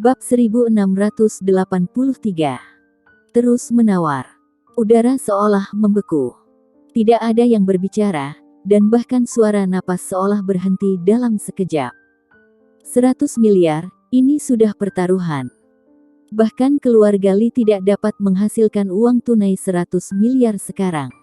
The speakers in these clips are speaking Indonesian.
Bab 1683. Terus menawar. Udara seolah membeku. Tidak ada yang berbicara, dan bahkan suara napas seolah berhenti dalam sekejap. 100 miliar, ini sudah pertaruhan. Bahkan keluarga Lee tidak dapat menghasilkan uang tunai 100 miliar sekarang.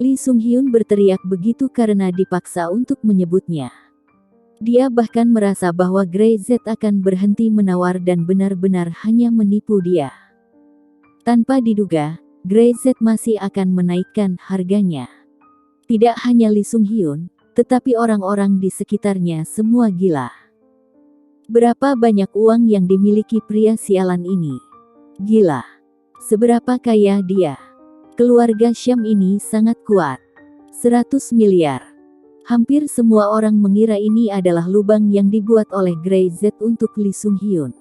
Lee Sung-hyun berteriak begitu karena dipaksa untuk menyebutnya. Dia bahkan merasa bahwa Grey Z akan berhenti menawar dan benar-benar hanya menipu dia. Tanpa diduga, Grey Z masih akan menaikkan harganya. Tidak hanya Lee Sung-hyun, tetapi orang-orang di sekitarnya semua gila. Berapa banyak uang yang dimiliki pria sialan ini? Gila. Seberapa kaya dia? Keluarga Syam ini sangat kuat. 100 miliar. Hampir semua orang mengira ini adalah lubang yang dibuat oleh Grey Z untuk Lee Sung-hyun.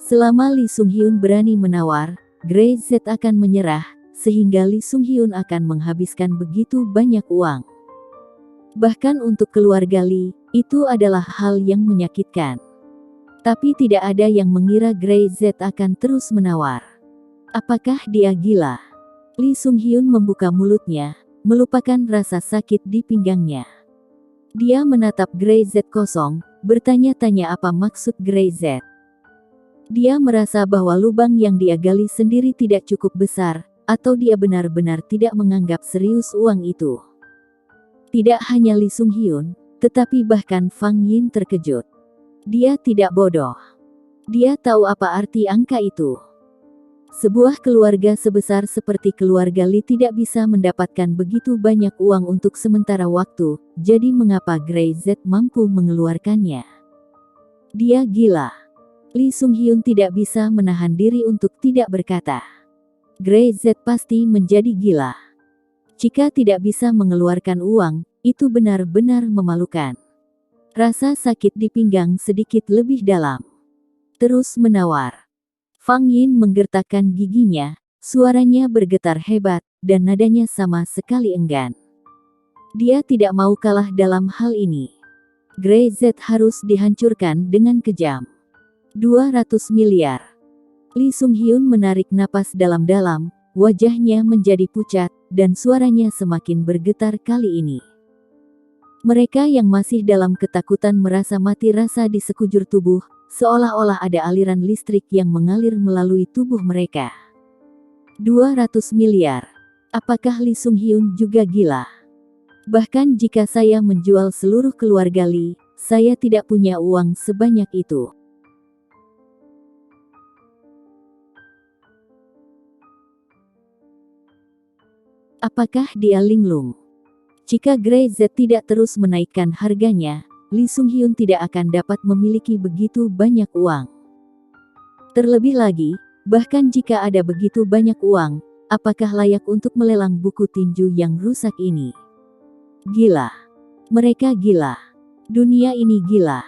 Selama Lee Sung-hyun berani menawar, Grey Z akan menyerah, sehingga Lee Sung-hyun akan menghabiskan begitu banyak uang. Bahkan untuk keluarga Lee, itu adalah hal yang menyakitkan. Tapi tidak ada yang mengira Grey Z akan terus menawar. Apakah dia gila? Lee Sung-hyun membuka mulutnya, melupakan rasa sakit di pinggangnya. Dia menatap Grey Z kosong, bertanya-tanya apa maksud Grey Z. Dia merasa bahwa lubang yang dia gali sendiri tidak cukup besar, atau dia benar-benar tidak menganggap serius uang itu. Tidak hanya Lee Sung-hyun, tetapi bahkan Fang Yin terkejut. Dia tidak bodoh. Dia tahu apa arti angka itu. Sebuah keluarga sebesar seperti keluarga Lee tidak bisa mendapatkan begitu banyak uang untuk sementara waktu, jadi mengapa Grey Z mampu mengeluarkannya? Dia gila. Lee Sung-hyun tidak bisa menahan diri untuk tidak berkata. Grey Z pasti menjadi gila. Jika tidak bisa mengeluarkan uang, itu benar-benar memalukan. Rasa sakit di pinggang sedikit lebih dalam. Terus menawar. Fang Yin menggertakkan giginya, suaranya bergetar hebat, dan nadanya sama sekali enggan. Dia tidak mau kalah dalam hal ini. Grey Z harus dihancurkan dengan kejam. 200 miliar. Lee Sung-hyun menarik napas dalam-dalam, wajahnya menjadi pucat, dan suaranya semakin bergetar kali ini. Mereka yang masih dalam ketakutan merasa mati rasa di sekujur tubuh, seolah-olah ada aliran listrik yang mengalir melalui tubuh mereka. 200 miliar. Apakah Lee Sung-hyun juga gila? Bahkan jika saya menjual seluruh keluarga Lee, saya tidak punya uang sebanyak itu. Apakah dia linglung? Jika Grey Z tidak terus menaikkan harganya, Lee Sung-hyun tidak akan dapat memiliki begitu banyak uang. Terlebih lagi, bahkan jika ada begitu banyak uang, apakah layak untuk melelang buku tinju yang rusak ini? Gila. Mereka gila. Dunia ini gila.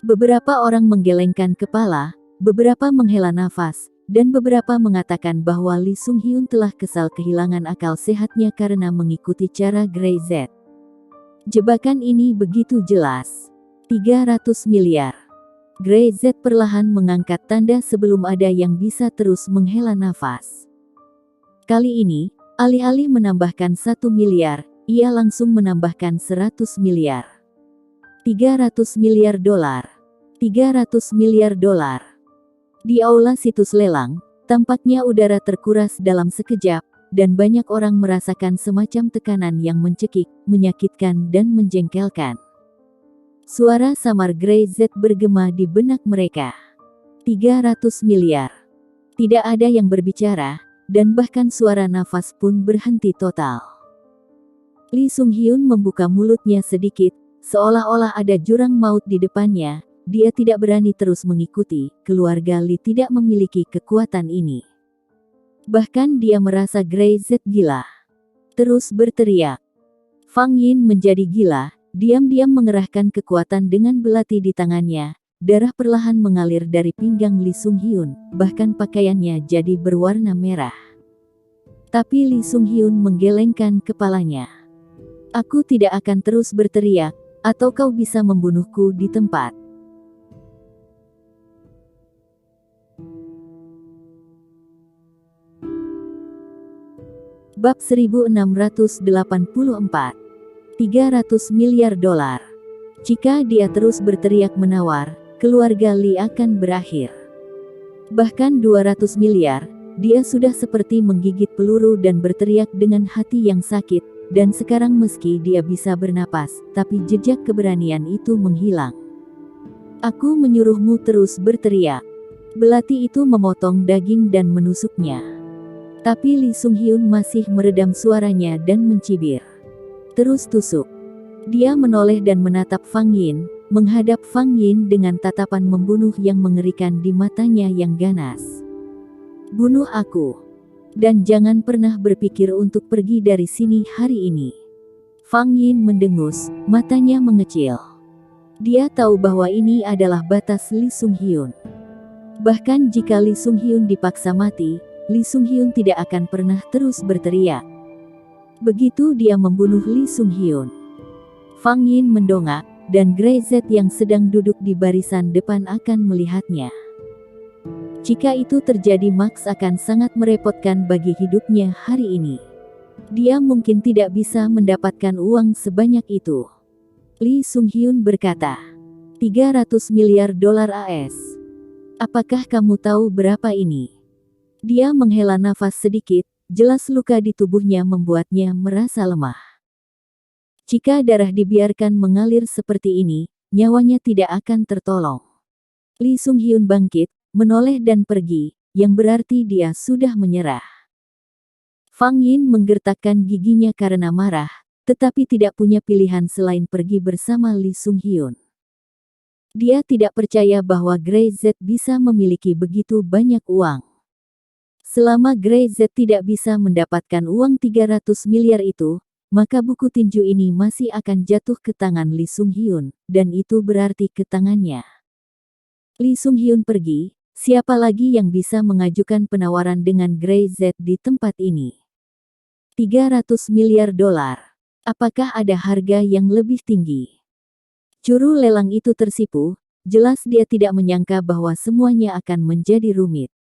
Beberapa orang menggelengkan kepala, beberapa menghela nafas, dan beberapa mengatakan bahwa Lee Sung-hyun telah kesal kehilangan akal sehatnya karena mengikuti cara Grey Z. Jebakan ini begitu jelas. 300 miliar. Grey Z perlahan mengangkat tanda sebelum ada yang bisa terus menghela nafas. Kali ini, alih-alih menambahkan 1 miliar, ia langsung menambahkan 100 miliar. 300 miliar dolar. 300 miliar dolar. Di aula situs lelang, tampaknya udara terkuras dalam sekejap, dan banyak orang merasakan semacam tekanan yang mencekik, menyakitkan dan menjengkelkan. Suara samar Grey Z bergema di benak mereka. 300 miliar. Tidak ada yang berbicara, dan bahkan suara nafas pun berhenti total. Lee Sung-hyun membuka mulutnya sedikit, seolah-olah ada jurang maut di depannya. Dia tidak berani terus mengikuti, keluarga Lee tidak memiliki kekuatan ini. Bahkan dia merasa Grey Z gila. Terus berteriak. Fang Yin menjadi gila, diam-diam mengerahkan kekuatan dengan belati di tangannya. Darah perlahan mengalir dari pinggang Lee Sung-hyun, bahkan pakaiannya jadi berwarna merah. Tapi Lee Sung-hyun menggelengkan kepalanya. Aku tidak akan terus berteriak, atau kau bisa membunuhku di tempat. Bab 1684. 300 miliar dolar. Jika dia terus berteriak menawar, keluarga Lee akan berakhir. Bahkan 200 miliar, dia sudah seperti menggigit peluru dan berteriak dengan hati yang sakit, dan sekarang meski dia bisa bernapas, tapi jejak keberanian itu menghilang. Aku menyuruhmu terus berteriak. Belati itu memotong daging dan menusuknya. Tapi Lee Sung-hyun masih meredam suaranya dan mencibir. Terus tusuk. Dia menoleh dan menatap Fang Yin, menghadap Fang Yin dengan tatapan membunuh yang mengerikan di matanya yang ganas. Bunuh aku. Dan jangan pernah berpikir untuk pergi dari sini hari ini. Fang Yin mendengus, matanya mengecil. Dia tahu bahwa ini adalah batas Lee Sung-hyun. Bahkan jika Lee Sung-hyun dipaksa mati, Lee Sung-hyun tidak akan pernah terus berteriak. Begitu dia membunuh Lee Sung-hyun, Fang Yin mendongak, dan Grey Z yang sedang duduk di barisan depan akan melihatnya. Jika itu terjadi, Max akan sangat merepotkan bagi hidupnya hari ini. Dia mungkin tidak bisa mendapatkan uang sebanyak itu. Lee Sung-hyun berkata, 300 miliar dolar AS. Apakah kamu tahu berapa ini? Dia menghela nafas sedikit, jelas luka di tubuhnya membuatnya merasa lemah. Jika darah dibiarkan mengalir seperti ini, nyawanya tidak akan tertolong. Lee Sung-hyun bangkit, menoleh dan pergi, yang berarti dia sudah menyerah. Fang Yin menggertakkan giginya karena marah, tetapi tidak punya pilihan selain pergi bersama Lee Sung-hyun. Dia tidak percaya bahwa Grey Z bisa memiliki begitu banyak uang. Selama Grey Z tidak bisa mendapatkan uang 300 miliar itu, maka buku tinju ini masih akan jatuh ke tangan Lee Sung-hyun, dan itu berarti ke tangannya. Lee Sung-hyun pergi, siapa lagi yang bisa mengajukan penawaran dengan Grey Z di tempat ini? 300 miliar dolar. Apakah ada harga yang lebih tinggi? Juru lelang itu tersipu, jelas dia tidak menyangka bahwa semuanya akan menjadi rumit.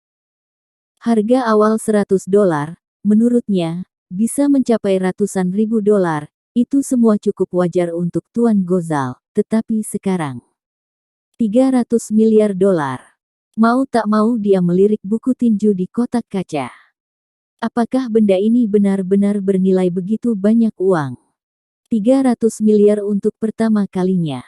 Harga awal 100 dolar, menurutnya, bisa mencapai ratusan ribu dolar, itu semua cukup wajar untuk Tuan Gozal, tetapi sekarang 300 miliar dolar. Mau tak mau dia melirik buku tinju di kotak kaca. Apakah benda ini benar-benar bernilai begitu banyak uang? 300 miliar untuk pertama kalinya.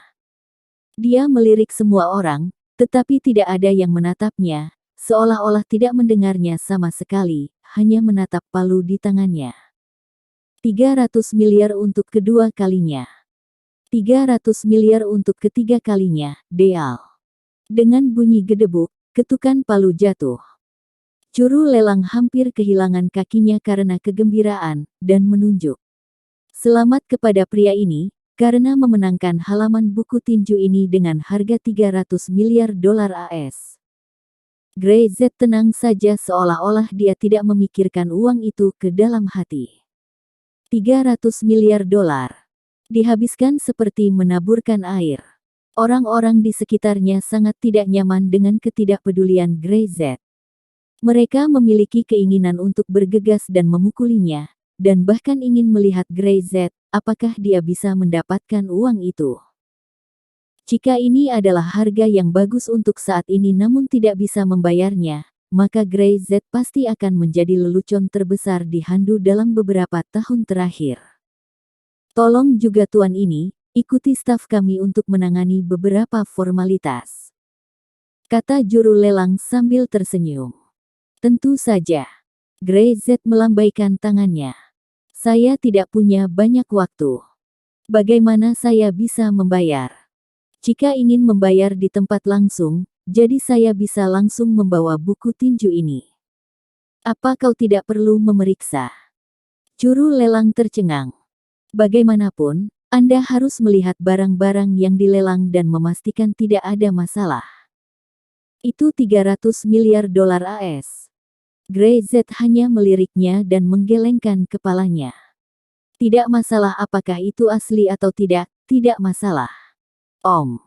Dia melirik semua orang, tetapi tidak ada yang menatapnya. Seolah-olah tidak mendengarnya sama sekali, hanya menatap palu di tangannya. 300 miliar untuk kedua kalinya. 300 miliar untuk ketiga kalinya, Deal. Dengan bunyi gedebuk, ketukan palu jatuh. Juru lelang hampir kehilangan kakinya karena kegembiraan, dan menunjuk. Selamat kepada pria ini, karena memenangkan halaman buku tinju ini dengan harga 300 miliar dolar AS. Grey Z tenang saja seolah-olah dia tidak memikirkan uang itu ke dalam hati. 300 miliar dolar. Dihabiskan seperti menaburkan air. Orang-orang di sekitarnya sangat tidak nyaman dengan ketidakpedulian Grey Z. Mereka memiliki keinginan untuk bergegas dan memukulinya, dan bahkan ingin melihat Grey Z, apakah dia bisa mendapatkan uang itu. Jika ini adalah harga yang bagus untuk saat ini namun tidak bisa membayarnya, maka Grey Z pasti akan menjadi lelucon terbesar di Handu dalam beberapa tahun terakhir. Tolong juga tuan ini, ikuti staf kami untuk menangani beberapa formalitas. Kata juru lelang sambil tersenyum. Tentu saja. Grey Z melambaikan tangannya. Saya tidak punya banyak waktu. Bagaimana saya bisa membayar? Jika ingin membayar di tempat langsung, jadi saya bisa langsung membawa buku tinju ini. Apa kau tidak perlu memeriksa? Juru lelang tercengang. Bagaimanapun, Anda harus melihat barang-barang yang dilelang dan memastikan tidak ada masalah. Itu 300 miliar dolar AS. Grey Z hanya meliriknya dan menggelengkan kepalanya. Tidak masalah apakah itu asli atau tidak, tidak masalah. Om.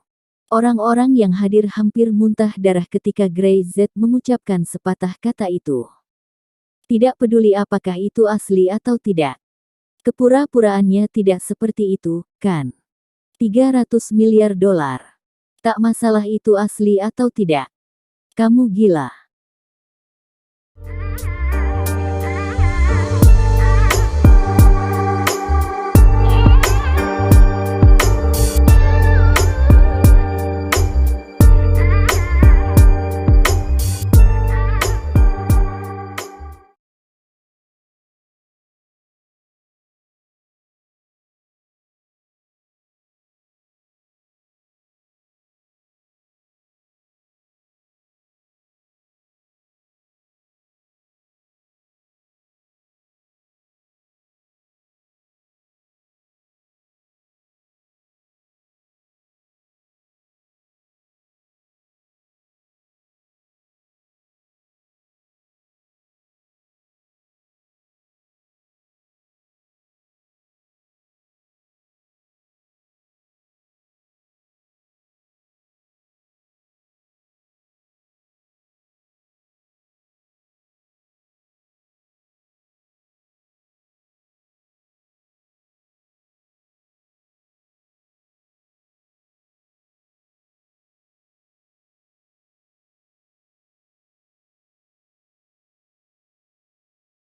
Orang-orang yang hadir hampir muntah darah ketika Grey Z mengucapkan sepatah kata itu. Tidak peduli apakah itu asli atau tidak. Kepura-puraannya tidak seperti itu, kan? 300 miliar dolar. Tak masalah itu asli atau tidak. Kamu gila.